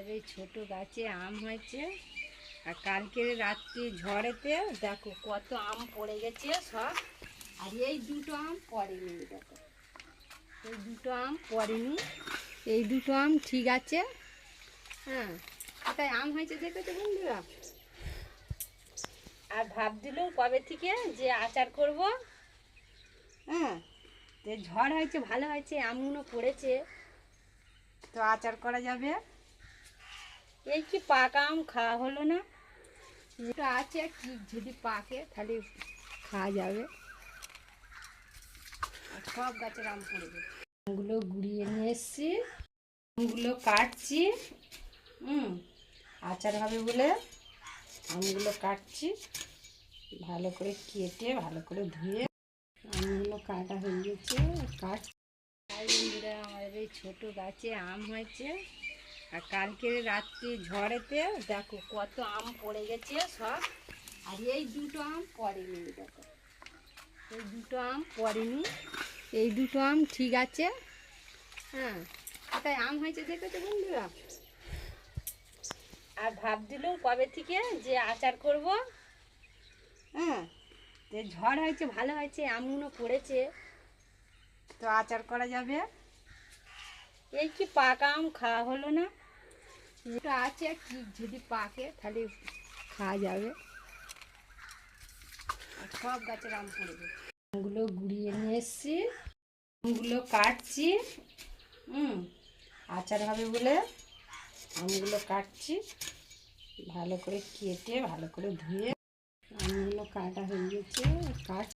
আমাদের এই ছোট গাছে আম হয়েছে। আর কালকে রাত্রি ঝড়েতে দেখো কত আম পড়ে গেছে সব। আর এই দুটো আম পড়েনি, দেখো এই দুটো আম পড়েনি, এই দুটো আম ঠিক আছে। হ্যাঁ, কোথায় আম হয়েছে দেখেছো বন্ধুরা? আর ভাবছিলাম কবে থেকে যে আচার করব। হ্যাঁ, তো ঝড় হয়েছে, ভালো হয়েছে, আমগুলো পড়েছে, তো আচার করা যাবে। এই কি পাকা আম খাওয়া হলো না, এটা আছে কি যদি পাকে তাহলে খাওয়া যাবে। আর সব গাছের আম পড়বে। আমগুলো গুড়িয়ে নিয়ে এসছি, আমগুলো কাটছি। আচার হবে বলে আমগুলো কাটছি, ভালো করে কেটে ভালো করে ধুয়ে আমগুলো কাটা হয়ে গেছে। বন্ধুরা আমাদের এই ছোটো গাছে আম হয়েছে। আর কালকে রাত্রি ঝড়েতে দেখো কত আম পড়ে গেছে সব। আর এই দুটো আম পড়েনি, দেখো এই দুটো আম পড়েনি, এই দুটো আম ঠিক আছে। হ্যাঁ, কোথায় আম হয়েছে দেখেছো বন্ধুরা? আর ভাবছিলাম কবে থেকে যে আচার করব। হ্যাঁ, তো ঝড় হয়েছে, ভালো হয়েছে, আমগুলো পড়েছে, তো আচার করা যাবে। এই কি পাকা আম খাওয়া হলো না, এটা আছে কি যদি পাকে তাহলে খাওয়া যাবে। আর সব গাছের আম পড়বে। আমগুলো গুড়িয়ে নিয়ে এসছি, আমগুলো কাটছি। আচার হবে বলে আমগুলো কাটছি, ভালো করে কেটে ভালো করে ধুয়ে আমগুলো কাটা হয়ে গেছে।